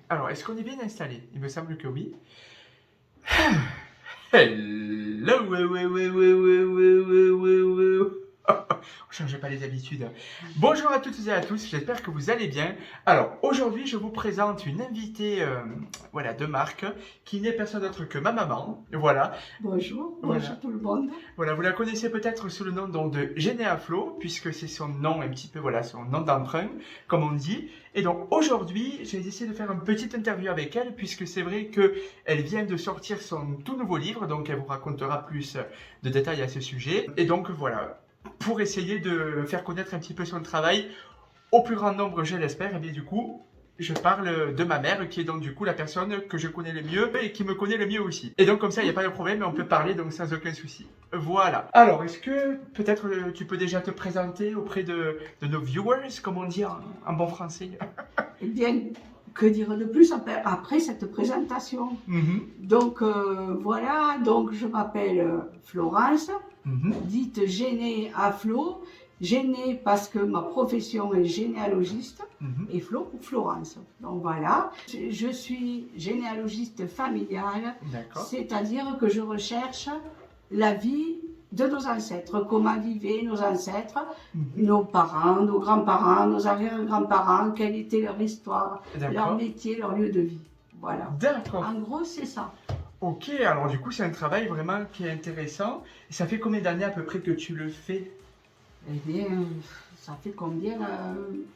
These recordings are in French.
Alors, est-ce qu'on est bien installé? Il me semble que oui. Hello, on ne change pas les habitudes. Bonjour à toutes et à tous, j'espère que vous allez bien. Alors, aujourd'hui, je vous présente une invitée de marque qui n'est personne d'autre que ma maman. Voilà. Bonjour, Voilà. bonjour tout le monde. Voilà, vous la connaissez peut-être sous le nom donc, de Généa Flo, puisque c'est son nom un petit peu, voilà, son nom d'emprunt, comme on dit. Et donc aujourd'hui, j'ai essayé de faire une petite interview avec elle, puisque c'est vrai qu'elle vient de sortir son tout nouveau livre, donc elle vous racontera plus de détails à ce sujet. Et donc voilà, pour essayer de faire connaître un petit peu son travail au plus grand nombre, je l'espère, et bien du coup, je parle de ma mère, qui est donc du coup la personne que je connais le mieux et qui me connaît le mieux aussi. Et donc comme ça, il n'y a pas de problème, on peut parler donc sans aucun souci. Voilà. Alors, est-ce que peut-être tu peux déjà te présenter auprès de nos viewers, comme on dit en bon français? Eh bien, que dire de plus après cette présentation? Donc voilà, donc je m'appelle Florence, dite Géné à Flo. Géné parce que ma profession est généalogiste et Flo pour Florence. Donc voilà, je suis généalogiste familiale, c'est-à-dire que je recherche la vie de nos ancêtres, comment vivaient nos ancêtres, nos parents, nos grands-parents, nos arrière-grands-parents, quelle était leur histoire, leur métier, leur lieu de vie. Voilà. D'accord. En gros, c'est ça. Ok, alors du coup, c'est un travail vraiment qui est intéressant. Et ça fait combien d'années à peu près que tu le fais? Eh bien, ça fait combien?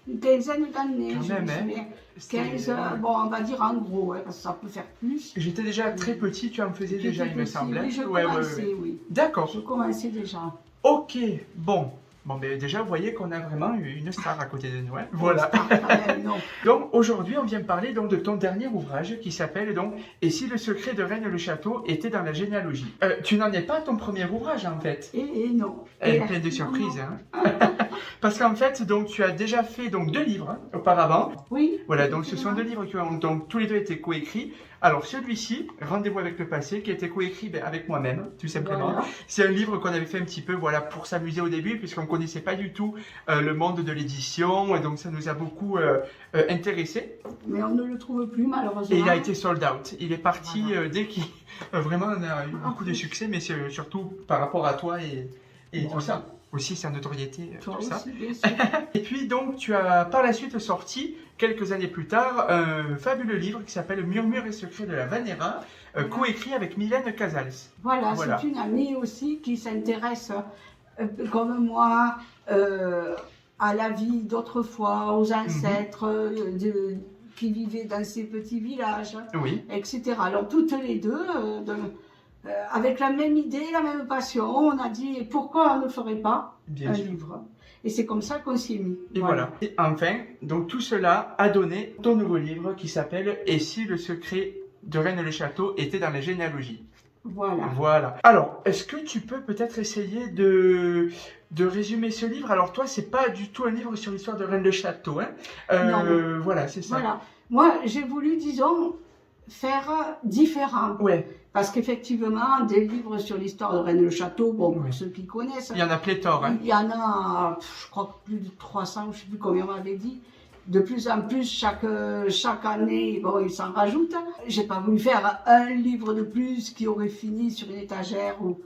Une quinzaine d'années. Quand même, hein? 15, bon, on va dire en gros, parce que ça peut faire plus. J'étais déjà très petit, tu en faisais déjà, il me semble. Oui, je commençais, oui. D'accord. Je commençais déjà. Ok, bon. Bon, mais déjà, vous voyez qu'on a vraiment une star à côté de nous. Hein. Voilà. Donc, aujourd'hui, on vient parler donc, de ton dernier ouvrage qui s'appelle donc « Et si le secret de Rennes le Château était dans la généalogie ?» Tu n'en es pas à ton premier ouvrage, en fait. Et non. Elle est pleine de surprises. Hein. Parce qu'en fait, donc, tu as déjà fait donc, 2 livres auparavant. Oui. Voilà, donc ce sont 2 livres qui ont donc, tous les 2 été coécrits. Alors celui-ci, Rendez-vous avec le passé, qui a été coécrit avec moi-même, tout simplement. Voilà. C'est un livre qu'on avait fait un petit peu voilà, pour s'amuser au début, puisqu'on ne connaissait pas du tout le monde de l'édition, et donc ça nous a beaucoup intéressés. Mais on ne le trouve plus, malheureusement. Et il a été sold out. Il est parti dès qu'il... vraiment, on a eu beaucoup de succès, mais c'est surtout par rapport à toi et tout ça. Aussi sa notoriété, toi tout aussi, ça. Bien sûr. Et puis donc tu as par la suite sorti, quelques années plus tard, un fabuleux livre qui s'appelle Murmures et secrets de la Vanera, coécrit avec Mylène Casals. Voilà. C'est une amie aussi qui s'intéresse, comme moi, à la vie d'autrefois, aux ancêtres, qui vivaient dans ces petits villages, etc. Alors toutes les deux... avec la même idée, la même passion, on a dit pourquoi on ne ferait pas un livre. Et c'est comme ça qu'on s'y est mis. Et voilà. Et enfin, donc tout cela a donné ton nouveau livre qui s'appelle « Et si le secret de Rennes le Château était dans la généalogie ?» Voilà. Alors, est-ce que tu peux peut-être essayer de résumer ce livre? Alors toi, c'est pas du tout un livre sur l'histoire de Rennes le Château. Hein. Non. Voilà, c'est ça. Voilà. Moi, j'ai voulu, disons, faire différent. Ouais. Parce qu'effectivement, des livres sur l'histoire de Rennes le Château, bon, pour ceux qui connaissent... Il y en a pléthore. Hein. Il y en a, je crois, plus de 300, je ne sais plus combien on m'avait dit. De plus en plus, chaque année, bon, ils s'en rajoutent. J'ai pas voulu faire un livre de plus qui aurait fini sur une étagère ou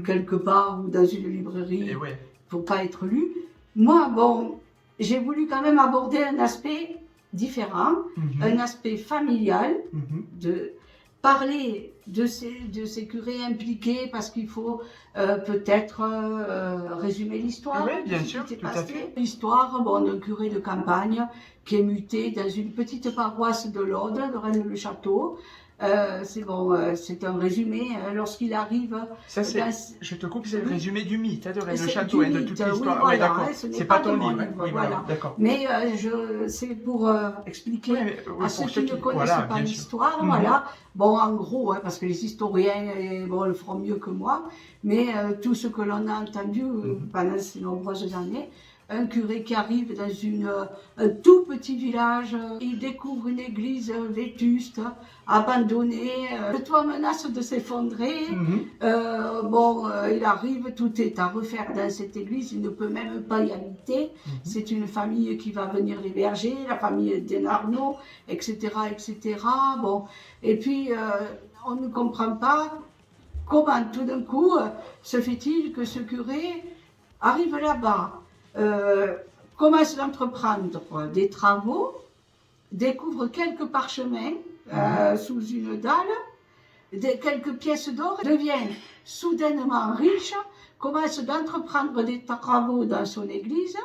quelque part ou dans une librairie pour pas être lu. Moi, bon, j'ai voulu quand même aborder un aspect différent, un aspect familial, de parler de ces curés impliqués parce qu'il faut peut-être résumer l'histoire. Oui, bien sûr, tout à fait. L'histoire d'un curé de campagne qui est muté dans une petite paroisse de l'Aude, de Rennes-le-Château. C'est un résumé lorsqu'il arrive. Ça, je te coupe, c'est le résumé du mythe de Rennes le Château et de toute l'histoire. Oui, d'accord. C'est pas ton livre. Oui, voilà. D'accord. Mais c'est pour expliquer à ceux qui ne connaissent pas l'histoire. Voilà. Bon, en gros, parce que les historiens le feront mieux que moi, mais tout ce que l'on a entendu pendant ces nombreuses années, un curé qui arrive dans un tout petit village, il découvre une église vétuste, abandonnée, le toit menace de s'effondrer. Il arrive, tout est à refaire dans cette église, il ne peut même pas y habiter. C'est une famille qui va venir l'héberger, la famille Denarno, etc., etc. Bon, et puis on ne comprend pas comment tout d'un coup se fait-il que ce curé arrive là-bas, commence d'entreprendre des travaux, découvre quelques parchemins sous une dalle, quelques pièces d'or, devient soudainement riche, commence d'entreprendre des travaux dans son église,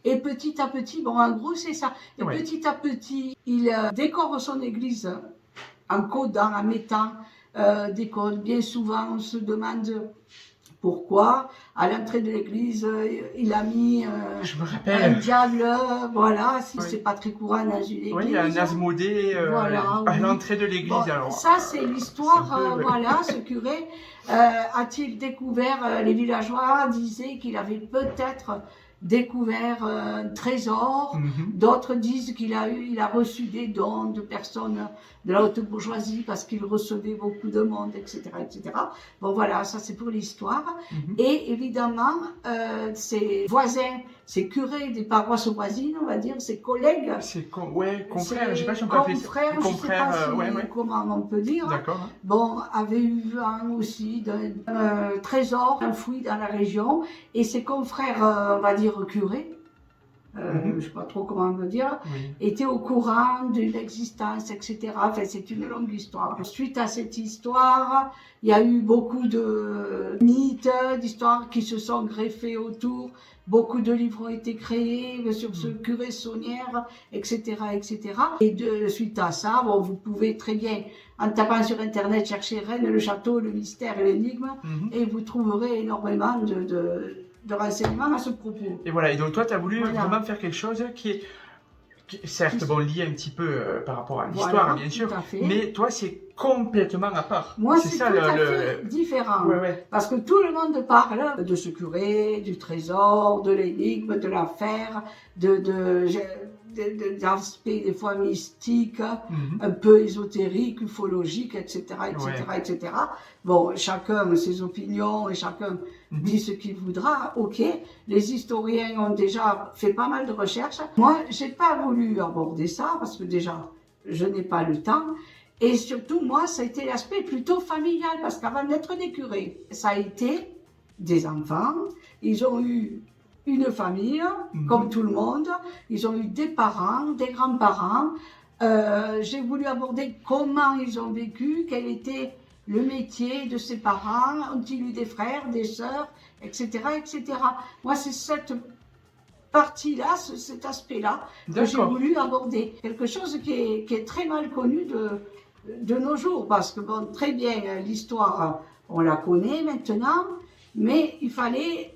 et petit à petit, bon en gros c'est ça, et petit à petit il décore son église en codant, en mettant des codes. Bien souvent on se demande pourquoi, à l'entrée de l'église, il a mis un diable, voilà, si c'est pas très courant dans une église. Oui, il y a un Asmodée à l'entrée de l'église. Bon, alors, ça, c'est l'histoire, voilà, ce curé a-t-il découvert, les villageois disaient qu'il avait peut-être découvert un trésor, d'autres disent qu'il a reçu des dons de personnes de la haute bourgeoisie parce qu'il recevait beaucoup de monde, etc., etc. Bon voilà, ça c'est pour l'histoire. Et évidemment, ses voisins, ses curés des paroisses voisines, on va dire, ses collègues. Confrères, je sais pas si on peut appeler ça. Confrères, je sais pas comment on peut dire. D'accord. Bon, avaient eu vent aussi d'un trésor enfoui dans la région, et ses confrères, on va dire curés, je ne sais pas trop comment on veut dire, étaient au courant de l'existence, etc. Enfin, c'est une longue histoire. Suite à cette histoire, il y a eu beaucoup de mythes, d'histoires qui se sont greffés autour. Beaucoup de livres ont été créés sur ce curé Saunière, etc., etc. Et suite à ça, bon, vous pouvez très bien, en tapant sur Internet, chercher Rennes, le château, le mystère et l'énigme, et vous trouverez énormément de renseignements à ce propos. Et voilà, et donc toi, tu as voulu vraiment faire quelque chose qui est certes lié un petit peu par rapport à l'histoire, bien sûr, mais toi, c'est complètement à part. Moi, c'est tout à fait différent. Parce que tout le monde parle de ce curé, du trésor, de l'énigme, de l'affaire, d'aspects des fois mystiques, un peu ésotériques, ufologiques, etc., etc., etc. Bon, chacun a ses opinions et chacun dit ce qu'il voudra, ok. Les historiens ont déjà fait pas mal de recherches. Moi, j'ai pas voulu aborder ça parce que déjà, je n'ai pas le temps. Et surtout, moi, ça a été l'aspect plutôt familial, parce qu'avant d'être des curés, ça a été des enfants. Ils ont eu une famille, comme tout le monde. Ils ont eu des parents, des grands-parents. J'ai voulu aborder comment ils ont vécu, quel était le métier de ses parents, ont-ils eu des frères, des sœurs, etc., etc. Moi, c'est cette partie-là, cet aspect-là, que j'ai voulu aborder. Quelque chose qui est très mal connu de nos jours, parce que, bon, très bien, l'histoire, on la connaît maintenant, mais il fallait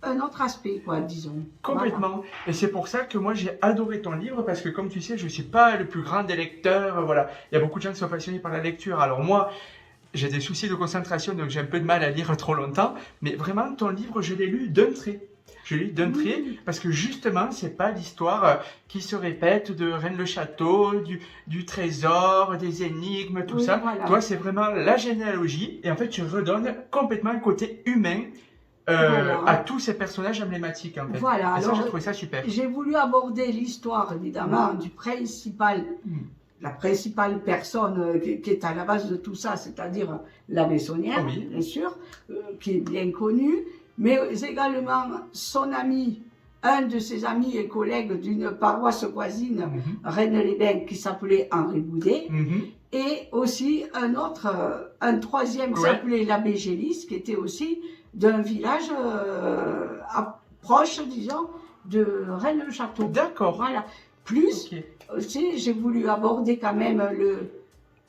un autre aspect, quoi, disons. Complètement. Voilà. Et c'est pour ça que moi, j'ai adoré ton livre, parce que comme tu sais, je ne suis pas le plus grand des lecteurs, voilà. Il y a beaucoup de gens qui sont passionnés par la lecture. Alors moi, j'ai des soucis de concentration, donc j'ai un peu de mal à lire trop longtemps, mais vraiment, ton livre, je l'ai lu d'un trait. Je l'ai lu d'un trait, parce que justement, c'est pas l'histoire qui se répète de Rennes-le-Château, du trésor, des énigmes, tout ça. Voilà. Toi, c'est vraiment la généalogie, et en fait, tu redonnes complètement le côté humain à tous ces personnages emblématiques, en fait. Voilà. Et ça, j'ai trouvé ça super. J'ai voulu aborder l'histoire, évidemment, du principal, la principale personne qui est à la base de tout ça, c'est-à-dire l'abbé Saunière, bien sûr, qui est bien connu, mais également son ami, un de ses amis et collègues d'une paroisse voisine, Rennes-les-Bains, qui s'appelait Henri Boudet, et aussi un troisième qui s'appelait l'abbé Gélis, qui était aussi d'un village proche, disons, de Rennes-le-Château. D'accord. Voilà. Plus, aussi, j'ai voulu aborder quand même le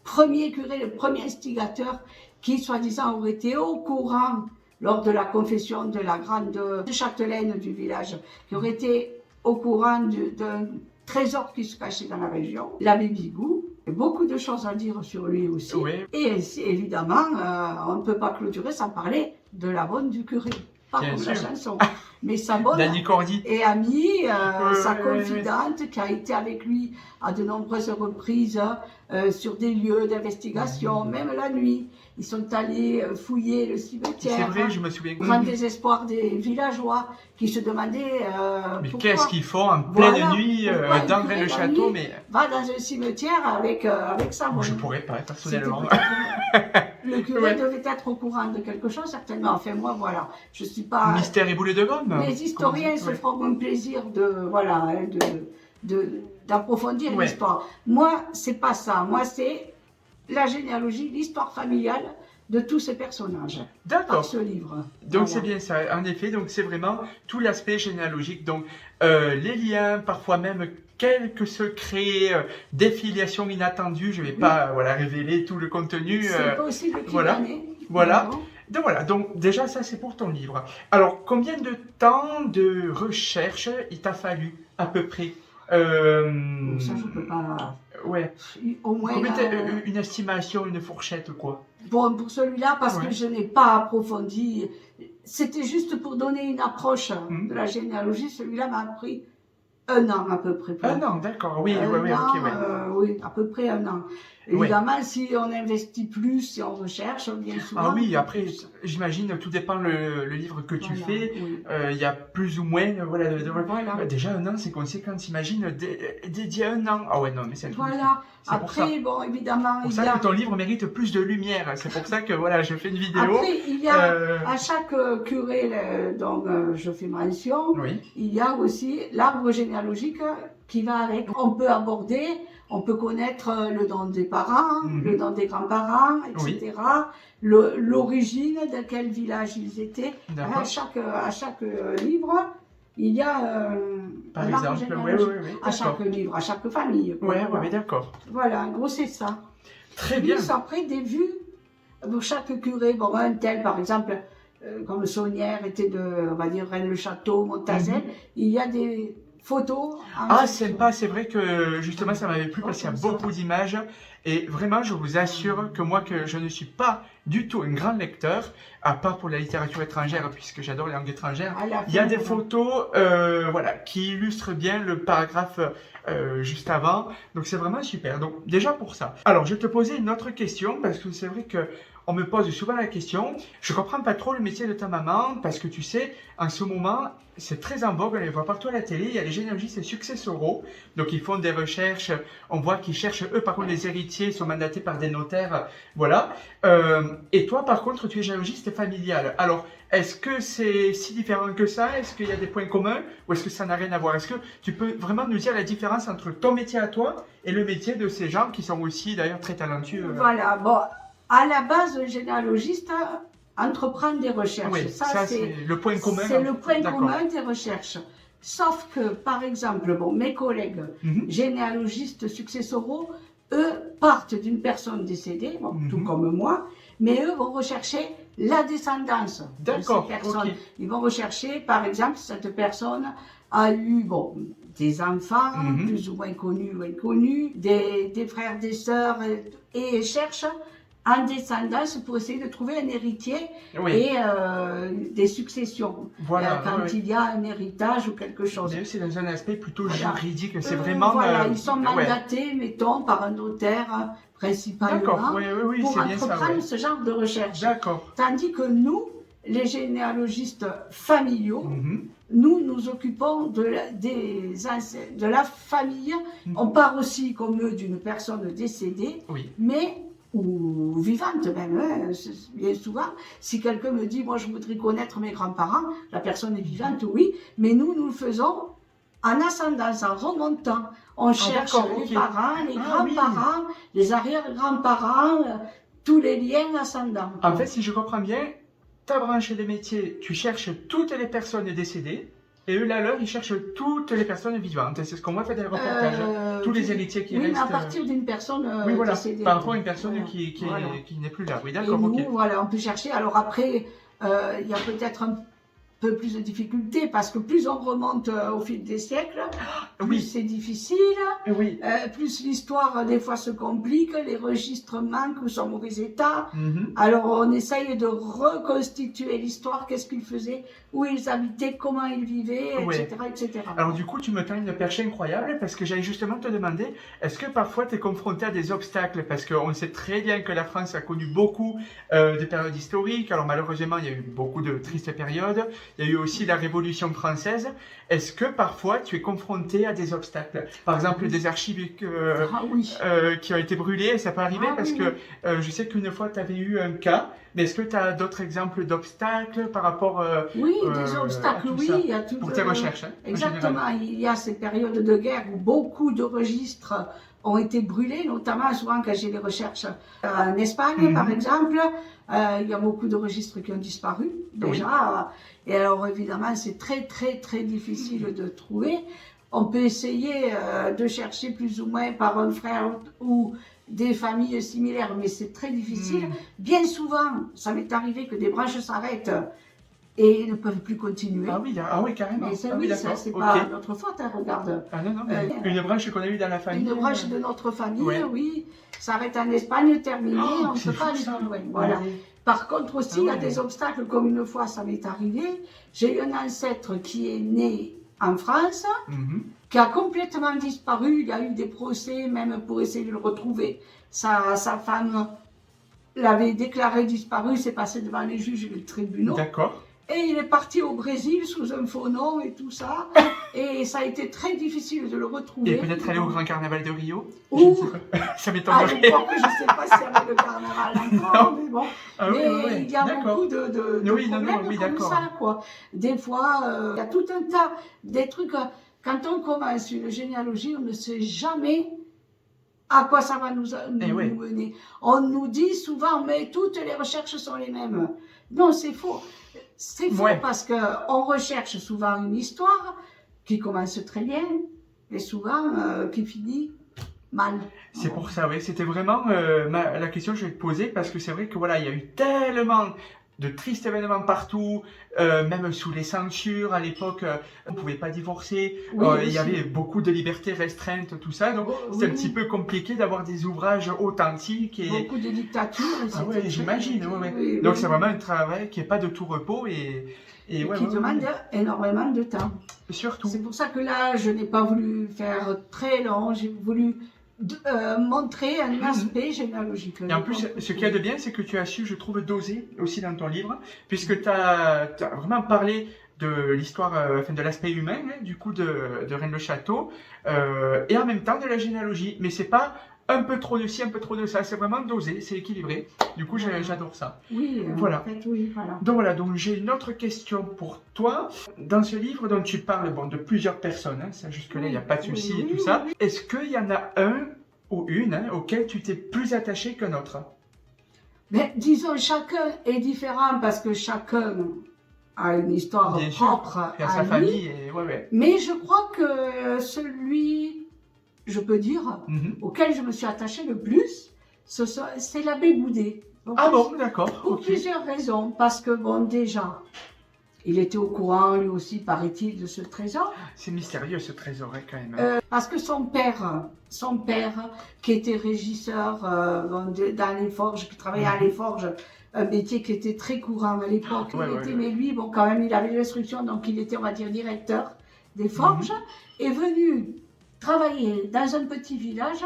premier curé, le premier instigateur, qui, soi-disant, aurait été au courant lors de la confession de la grande châtelaine du village, qui aurait été au courant d'un trésor qui se cachait dans la région, l'abbé Bigou. Il y a beaucoup de choses à dire sur lui aussi. Et évidemment, on ne peut pas clôturer sans parler de la bonne du curé. pas Bien comme la sûr. chanson, mais sa bonne Danny Cordy. et amie, sa ouais, ouais. confidente, qui a été avec lui à de nombreuses reprises sur des lieux d'investigation, même la nuit. Ils sont allés fouiller le C'est cimetière, vrai, je me souviens. grand désespoir des villageois qui se demandaient Mais pourquoi. qu'est-ce qu'ils font en pleine Voilà, nuit pourquoi un dans curé le la château, nuit mais va dans un cimetière avec sa bonne. je pourrais pas, personnellement. Le curé Ouais. devait être au courant de quelque chose, certainement. Enfin, moi, voilà, je suis pas... Mystère et boulet de gomme. Les historiens se feront un plaisir d'approfondir Ouais. l'histoire. Moi, c'est pas ça. Moi, c'est la généalogie, l'histoire familiale de tous ces personnages. Par D'accord. ce livre. Donc Voilà. c'est bien ça, en effet, donc c'est vraiment tout l'aspect généalogique, donc les liens, parfois même quelques secrets, des filiations inattendues, je ne vais pas révéler tout le contenu. C'est possible qu'il voilà. y en ait. Voilà. Vraiment. Donc déjà ça c'est pour ton livre. Alors combien de temps de recherche il t'a fallu à peu près Ça, je peux pas... Ouais. Au moins... Combien une estimation, une fourchette quoi? Bon, pour celui-là, parce que je n'ai pas approfondi, c'était juste pour donner une approche de la généalogie. Celui-là m'a pris 1 an à peu près. Un an, d'accord, oui, Oui, à peu près 1 an. Évidemment, si on investit plus, si on recherche, bien souvent. Ah oui, après, j'imagine, tout dépend le livre que tu fais. Il y a plus ou moins, déjà 1 an, c'est conséquent. T'imagines, dédié 1 an. Ah ouais, non, mais c'est un truc. Voilà. Après, bon, évidemment, il y a... C'est pour ça que ton livre mérite plus de lumière. C'est pour ça que, je fais une vidéo. Après, il y a, à chaque curé dont je fais mention, il y a aussi l'arbre généalogique qui va avec. On peut aborder, on peut connaître le nom des parents, le nom des grands-parents, etc. L'origine de quel village ils étaient. À chaque livre, il y a par exemple, à chaque livre, à chaque famille. Oui, d'accord. Voilà, en gros, c'est ça. Très bien. Après, des vues pour chaque curé. Bon, un tel, par exemple, comme Saunière était on va dire, Rennes-le-Château, Montazel, il y a des photos. Ah, sympa, c'est vrai que justement ça m'avait plu parce qu'il y a beaucoup d'images et vraiment je vous assure que moi que je ne suis pas du tout un grand lecteur, à part pour la littérature étrangère puisque j'adore les langues étrangères, il y a des photos qui illustrent bien le paragraphe juste avant, donc c'est vraiment super, donc déjà pour ça. Alors je vais te poser une autre question parce que c'est vrai que on me pose souvent la question, je comprends pas trop le métier de ta maman parce que tu sais, en ce moment, c'est très en vogue, on les voit partout à la télé, il y a les généalogistes successoraux, donc ils font des recherches, on voit qu'ils cherchent, eux par contre les héritiers, ils sont mandatés par des notaires, voilà. Et toi par contre, tu es généalogiste familial. Alors, est-ce que c'est si différent que ça? Est-ce qu'il y a des points communs ou est-ce que ça n'a rien à voir? Est-ce que tu peux vraiment nous dire la différence entre ton métier à toi et le métier de ces gens qui sont aussi d'ailleurs très talentueux? Voilà, bon. À la base, le généalogiste entreprend des recherches. Oui, ça c'est le point commun. C'est le point commun des recherches. Sauf que, par exemple, mes collègues généalogistes successoraux, eux partent d'une personne décédée, tout comme moi, mais eux vont rechercher la descendance de ces personnes. Ils vont rechercher, par exemple, si cette personne a eu des enfants, plus ou moins connus ou inconnus, des frères, des sœurs, et cherchent en descendance pour essayer de trouver un héritier et des successions. Voilà, quand il y a un héritage ou quelque chose. C'est dans un aspect plutôt juridique, c'est vraiment... ils sont mandatés, mettons, par un notaire principalement pour entreprendre ce genre de recherche. Tandis que nous, les généalogistes familiaux, nous occupons de la famille. On part aussi comme eux d'une personne décédée, mais ou vivante même, bien souvent. Si quelqu'un me dit, moi je voudrais connaître mes grands-parents, la personne est vivante, oui, mais nous le faisons en ascendance, en remontant. On cherche les parents, les grands-parents, les arrière-grands-parents, tous les liens ascendants. En fait, si je comprends bien, ta branche des métiers, tu cherches toutes les personnes décédées, et eux, là, ils cherchent toutes les personnes vivantes. C'est ce qu'on voit faire dans les reportages. Tous les héritiers qui restent... Oui, mais à partir d'une personne décédée. Par rapport à une personne qui n'est plus là. Oui, d'accord, nous, on peut chercher. Alors après, il y a peut-être peu plus de difficultés parce que plus on remonte au fil des siècles, plus c'est difficile, plus l'histoire des fois se complique, les registres manquent ou sont en mauvais état. Alors on essaye de reconstituer l'histoire, qu'est-ce qu'ils faisaient, où ils habitaient, comment ils vivaient, etc., etc. Alors du coup, tu me tends une perche incroyable parce que j'allais justement te demander, est-ce que parfois tu es confronté à des obstacles? Parce qu'on sait très bien que la France a connu beaucoup de périodes historiques. Alors malheureusement, il y a eu beaucoup de tristes périodes. Il y a eu aussi la Révolution française. Est-ce que parfois tu es confronté à des obstacles? Par exemple, des archives qui ont été brûlées, ça peut arriver parce que je sais qu'une fois tu avais eu un cas, mais est-ce que tu as d'autres exemples d'obstacles par rapport Oui, des obstacles, il y a tout. Pour tes recherches, exactement, il y a ces périodes de guerre où beaucoup de registres ont été brûlés, notamment souvent quand j'ai des recherches en Espagne, par exemple. Il y a beaucoup de registres qui ont disparu, déjà. Et alors, évidemment, c'est très, très, très difficile de trouver. On peut essayer de chercher plus ou moins par un frère ou des familles similaires, mais c'est très difficile. Bien souvent, ça m'est arrivé que des branches s'arrêtent et ne peuvent plus continuer. Ah oui, carrément. Mais ça, ça c'est pas notre faute, hein, regarde. Ah non, une branche qu'on a eue dans la famille. Une branche de notre famille, oui, s'arrête en Espagne, terminé, on ne peut pas aller plus loin. Voilà. Par contre aussi, il y a des obstacles, comme une fois ça m'est arrivé. J'ai eu un ancêtre qui est né en France, qui a complètement disparu. Il y a eu des procès même pour essayer de le retrouver. Sa femme l'avait déclaré disparu, c'est passé devant les juges et les tribunaux. D'accord. Et il est parti au Brésil sous un faux nom et tout ça. Et ça a été très difficile de le retrouver. Et peut-être aller au Grand Carnaval de Rio. Ça m'étonnerait. Je ne sais pas s'il y avait le carnaval encore, mais bon. Mais il y a beaucoup de problèmes comme ça, quoi. Des fois, il y a tout un tas des trucs. Quand on commence une généalogie, on ne sait jamais à quoi ça va nous mener. On nous dit souvent, mais toutes les recherches sont les mêmes. Non, c'est faux. C'est faux parce qu'on recherche souvent une histoire qui commence très bien et souvent qui finit mal. C'est pour ça, c'était vraiment la question que je vais te poser parce que c'est vrai que voilà, il y a eu tellement de tristes événements partout, même sous les censures à l'époque, on ne pouvait pas divorcer, il y avait beaucoup de libertés restreintes, tout ça, donc c'est un petit peu compliqué d'avoir des ouvrages authentiques. Et beaucoup de dictatures. J'imagine. Donc c'est vraiment un travail qui n'est pas de tout repos et qui demande énormément de temps. Surtout. C'est pour ça que là, je n'ai pas voulu faire très long, j'ai voulu montrer un aspect généalogique. Et en plus, ce qu'il y a de bien, c'est que tu as su, je trouve, doser aussi dans ton livre, puisque tu as vraiment parlé de l'histoire, de l'aspect humain, du coup, de Rennes-le-Château, et en même temps de la généalogie. Mais c'est pas un peu trop de ci, un peu trop de ça, c'est vraiment dosé, c'est équilibré. Du coup, j'adore ça. Oui, voilà. En fait, oui, voilà. Donc j'ai une autre question pour toi. Dans ce livre dont tu parles de plusieurs personnes, ça jusque-là, il n'y a pas de souci et tout ça. Est-ce qu'il y en a un ou une auquel tu t'es plus attaché qu'un autre? Mais disons, chacun est différent parce que chacun a une histoire propre à sa famille. Et... Mais je crois que celui, je peux dire, auquel je me suis attachée le plus, c'est l'abbé Goudet. D'accord. Pour plusieurs raisons. Parce que, déjà, il était au courant, lui aussi, paraît-il, de ce trésor. C'est mystérieux, ce trésor, quand même. Parce que son père, qui était régisseur dans les forges, qui travaillait à les forges, un métier qui était très courant à l'époque. Mais lui, quand même, il avait l'instruction, donc il était, on va dire, directeur des forges, est venu travailler dans un petit village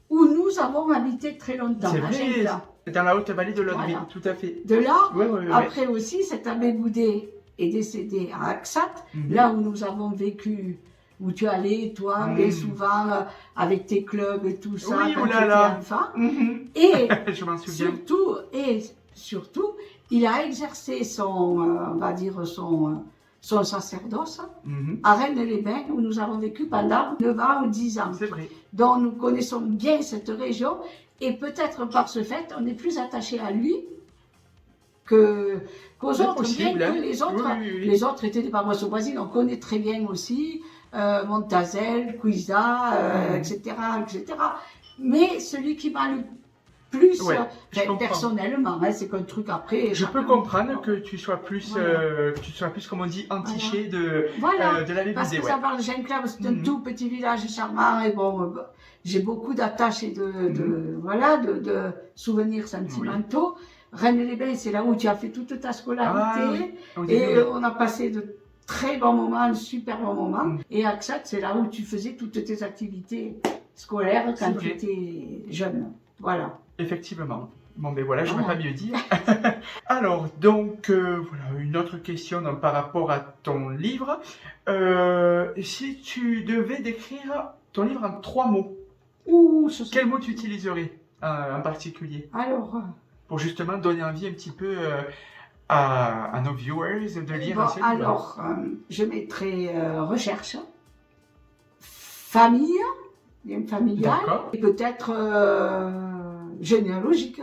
où nous avons habité très longtemps. C'est vrai, dans la haute vallée de l'Aude, tout à fait. De là, après aussi, cet abbé Goudet est décédé à Axat, là où nous avons vécu, où tu allais, toi, bien souvent, avec tes clubs et tout ça, quand tu étais enfant. Et je m'en souviens. Surtout, il a exercé on va dire, son sacerdoce à Rennes-les-Bains, où nous avons vécu pendant 9 ans ou 10 ans. C'est vrai. Donc nous connaissons bien cette région, et peut-être par ce fait, on est plus attaché à lui qu'aux autres, bien que les autres étaient des paroisses voisines. On connaît très bien aussi Montazel, Cuisa, etc., etc. Mais celui qui m'a plus Ouais, je comprends. personnellement, hein, c'est qu'un truc après. Je peux comprendre que tu sois plus, comme on dit, entiché Voilà, de la parce BD. que ça parle de Gênes-Clair, c'est un tout petit village charmant et bon, j'ai beaucoup d'attaches et de souvenirs sentimentaux. Rennes-les-Bains, c'est là où tu as fait toute ta scolarité et on a passé de très bons moments, de super bons moments. Et Axat, c'est là où tu faisais toutes tes activités scolaires quand tu étais jeune. Voilà. Effectivement. Bon, ben voilà, je n'aurais pas mieux dire. Alors, donc, voilà, une autre question donc, par rapport à ton livre. Si tu devais décrire ton livre en 3 mots, quels mots tu utiliserais en particulier? Alors, pour justement donner envie un petit peu à nos viewers de lire ce livre. Alors, je mettrai recherche, famille, bien familiale, et peut-être généalogique.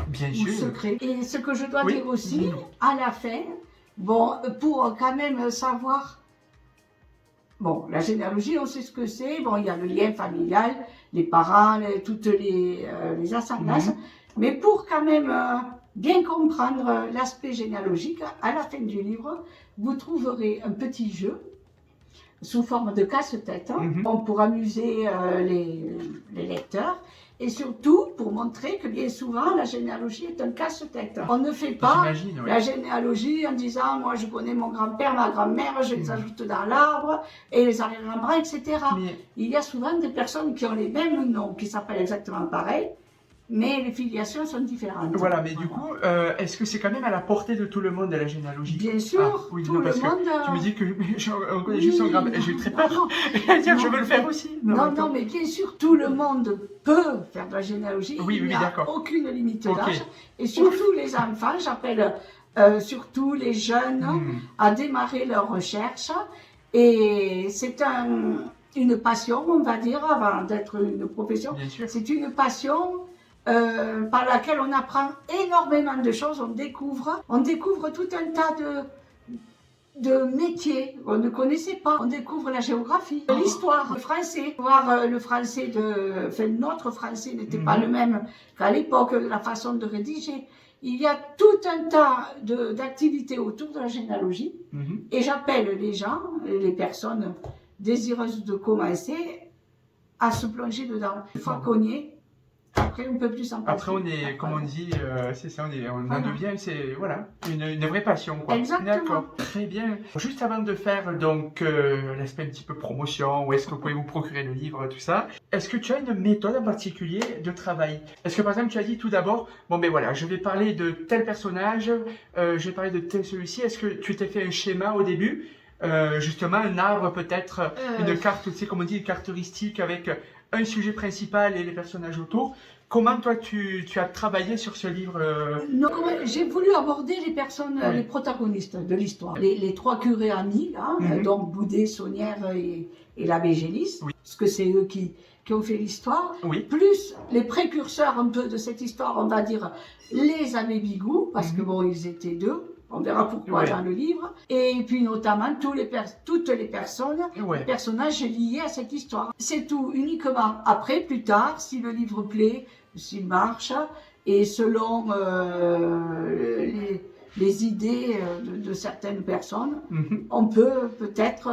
Bien sûr. Secret. Et ce que je dois dire aussi, à la fin, bon, pour quand même savoir, bon, la généalogie, on sait ce que c'est, bon, il y a le lien familial, les parents, toutes les ascendances, mais pour quand même bien comprendre l'aspect généalogique, à la fin du livre, vous trouverez un petit jeu sous forme de casse-tête, pour amuser les lecteurs. Et surtout, pour montrer que bien souvent, la généalogie est un casse-tête. On ne fait pas la généalogie en disant « moi je connais mon grand-père, ma grand-mère, je les ajoute dans l'arbre, et les arrière-grands-parents, etc. » Il y a souvent des personnes qui ont les mêmes noms, qui s'appellent exactement pareil, mais les filiations sont différentes. Voilà, mais du coup, est-ce que c'est quand même à la portée de tout le monde, la généalogie? Bien sûr, tout le monde... Tu me dis qu'on connaît juste son grand-père, j'ai eu très peur. Je veux le faire aussi. Non, mais bien sûr, tout le monde peut faire de la généalogie. Il n'y a aucune limite d'âge. Et surtout les enfants, j'appelle surtout les jeunes à démarrer leur recherche. Et c'est une passion, on va dire, avant d'être une profession. C'est une passion par laquelle on apprend énormément de choses, on découvre tout un tas de métiers qu'on ne connaissait pas. On découvre la géographie, l'histoire, le français. Voir le français notre français n'était pas le même qu'à l'époque, la façon de rédiger. Il y a tout un tas d'activités autour de la généalogie et j'appelle les gens, les personnes désireuses de commencer à se plonger dedans. Une fois qu'on y est, après, on peut plus en passer. Après, on est, comme on dit, c'est ça, on en devient, c'est voilà, une vraie passion, quoi. Exactement. D'accord, très bien. Juste avant de faire donc l'aspect un petit peu promotion, où est-ce que vous pouvez vous procurer le livre, tout ça, est-ce que tu as une méthode en particulier de travail? Est-ce que par exemple, tu as dit tout d'abord, bon ben voilà, je vais parler de tel personnage, je vais parler de tel celui-ci. Est-ce que tu t'es fait un schéma au début? Justement, un arbre peut-être, une carte, tu sais, comme on dit, une carte heuristique avec un sujet principal et les personnages autour. Comment toi tu as travaillé sur ce livre Non, j'ai voulu aborder les personnes, les protagonistes de l'histoire. Les 3 curés amis, là, donc Boudet, Saunière et l'abbé Gélis, parce que c'est eux qui ont fait l'histoire. Plus les précurseurs un peu de cette histoire, on va dire les abbés Bigoud, parce que bon, ils étaient 2. On verra pourquoi dans le livre. Et puis notamment toutes les personnes, les personnages liés à cette histoire. C'est tout, uniquement après, plus tard, si le livre plaît, s'il marche, et selon les idées de certaines personnes, on peut peut-être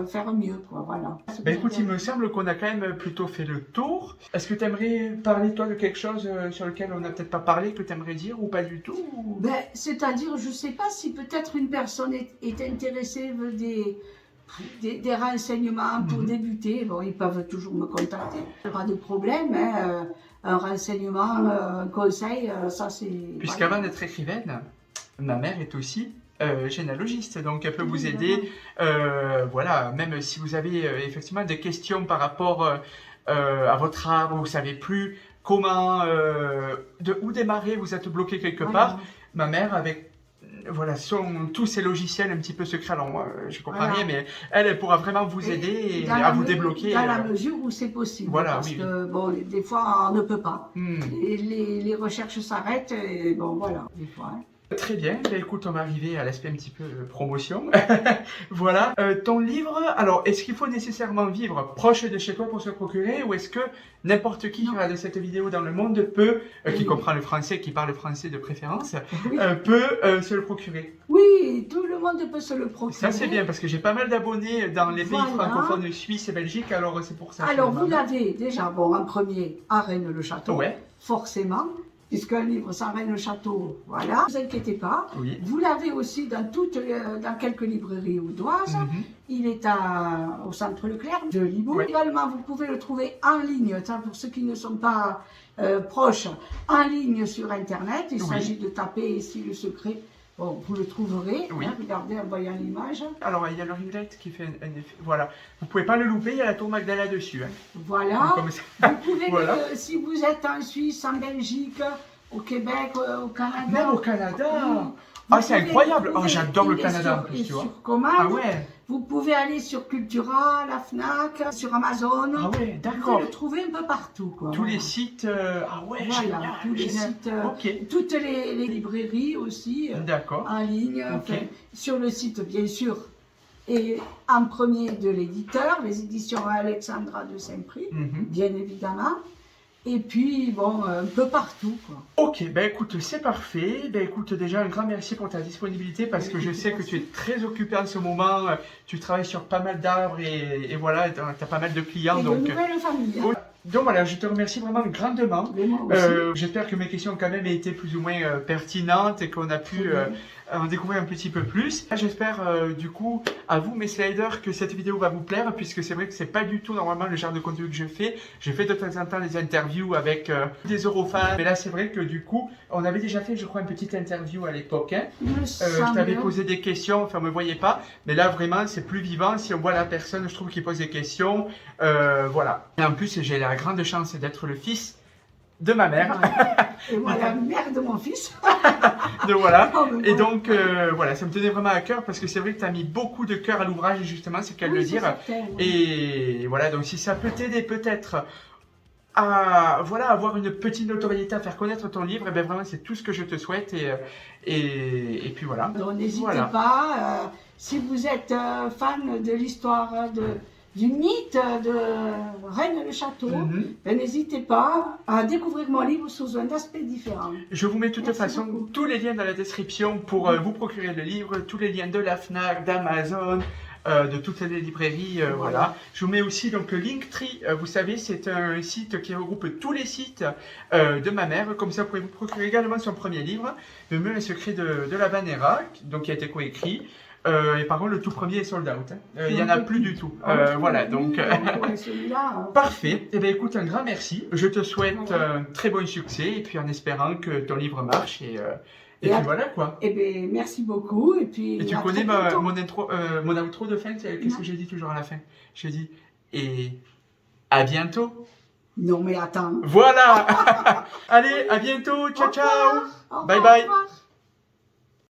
faire mieux, quoi, voilà. Ben écoute, il me semble qu'on a quand même plutôt fait le tour. Est-ce que tu aimerais parler, toi, de quelque chose sur lequel on n'a peut-être pas parlé, que tu aimerais dire, ou pas du tout Ben, c'est-à-dire, je ne sais pas si peut-être une personne est intéressée, veut des renseignements pour débuter. Bon, ils peuvent toujours me contacter. Il n'y aura pas de problème, hein, un renseignement, un conseil, ça c'est... Puisqu'avant d'être écrivaine, ma mère est aussi généalogiste, donc elle peut vous aider. Voilà, même si vous avez effectivement des questions par rapport à votre arbre, vous ne savez plus comment, où démarrer, vous êtes bloqué quelque part. Ma mère, avec tous ces logiciels un petit peu secrets, alors moi je comprends rien, mais elle pourra vraiment vous aider à vous débloquer. Dans la mesure où c'est possible, parce que bon, des fois on ne peut pas. Les recherches s'arrêtent, et bon voilà, des fois. Très bien, ben, écoute, on va arriver à l'aspect un petit peu promotion. Voilà, ton livre, alors est-ce qu'il faut nécessairement vivre proche de chez toi pour se le procurer ou est-ce que n'importe qui regarde cette vidéo dans le monde peut, qui comprend le français, qui parle français de préférence, peut se le procurer? Oui, tout le monde peut se le procurer. Ça c'est bien parce que j'ai pas mal d'abonnés dans les pays francophones, Suisse et Belgique, alors c'est pour ça. Alors vous l'avez déjà, bon, en premier à Rennes-le-Château, forcément. Puisqu'un livre sans Rennes-le-Château, voilà. Ne vous inquiétez pas. Vous l'avez aussi dans quelques librairies audoises. Il est au centre Leclerc de Limoux. Également, vous pouvez le trouver en ligne, pour ceux qui ne sont pas proches, en ligne sur Internet. Il s'agit de taper ici le secret. Bon, vous le trouverez, regardez en voyant l'image. Alors, il y a le ring light qui fait un effet. Voilà. Vous ne pouvez pas le louper, il y a la tour Magdala dessus. Voilà. Vous pouvez, si vous êtes en Suisse, en Belgique, au Québec, au Canada. Même au Canada. Ah, c'est incroyable. Oh, j'adore le Canada en plus, tu vois. Sur commande. Ah ouais. Vous pouvez aller sur Cultura, la Fnac, sur Amazon. Ah ouais, d'accord. Vous pouvez le trouver un peu partout, quoi. Tous les sites. Ah ouais, voilà, génial, tous les sites. Toutes les librairies aussi. D'accord. En ligne. Enfin, sur le site, bien sûr. Et en premier de l'éditeur, les éditions Alexandra de Saint-Prix, bien évidemment. Et puis, bon, un peu partout, quoi. Ok, ben écoute, c'est parfait. Ben écoute, déjà, un grand merci pour ta disponibilité parce que je sais que tu es très occupé en ce moment. Tu travailles sur pas mal d'arbres et voilà, tu as pas mal de clients. Et de nouvelles familles. Donc voilà, je te remercie vraiment grandement. J'espère que mes questions quand même aient été plus ou moins pertinentes et qu'on a pu en découvrir un petit peu plus. J'espère du coup à vous mes sliders que cette vidéo va vous plaire puisque c'est vrai que c'est pas du tout normalement le genre de contenu que je fais. Je fais de temps en temps des interviews avec des Eurofans, mais là c'est vrai que du coup on avait déjà fait je crois une petite interview à l'époque. Je t'avais posé des questions, enfin on me voyait pas, mais là vraiment c'est plus vivant. Si on voit la personne, je trouve qu'il pose des questions. Voilà. Et en plus j'ai la grande chance d'être le fils de ma mère. Et moi la mère de mon fils. Donc voilà. Et donc voilà, ça me tenait vraiment à cœur parce que c'est vrai que tu as mis beaucoup de cœur à l'ouvrage justement, c'est qu'à le dire. Et voilà, donc si ça peut t'aider peut-être à avoir une petite notoriété, à faire connaître ton livre, et bien vraiment c'est tout ce que je te souhaite et puis voilà. Donc n'hésitez pas, si vous êtes fan de l'histoire du mythe de Rennes-le-Château, n'hésitez pas à découvrir mon livre sous un aspect différent. Je vous mets de toute façon tous les liens dans la description pour vous procurer le livre, tous les liens de la Fnac, d'Amazon, de toutes les librairies, voilà. Je vous mets aussi donc Linktree, vous savez c'est un site qui regroupe tous les sites de ma mère, comme ça vous pouvez vous procurer également son premier livre, Le Mur et Secret de la Vanera, donc qui a été coécrit. Et par contre, le tout premier est sold out. Il n'y en a plus du tout. Voilà, donc. Parfait. Eh bien, écoute, un grand merci. Je te souhaite un très bon succès et puis en espérant que ton livre marche et puis voilà quoi. Eh bien, merci beaucoup. Et tu connais mon outro de fin, qu'est-ce que j'ai dit toujours à la fin? J'ai dit et à bientôt. Non, mais attends. Voilà. Allez, à bientôt. Ciao, ciao. Bye bye.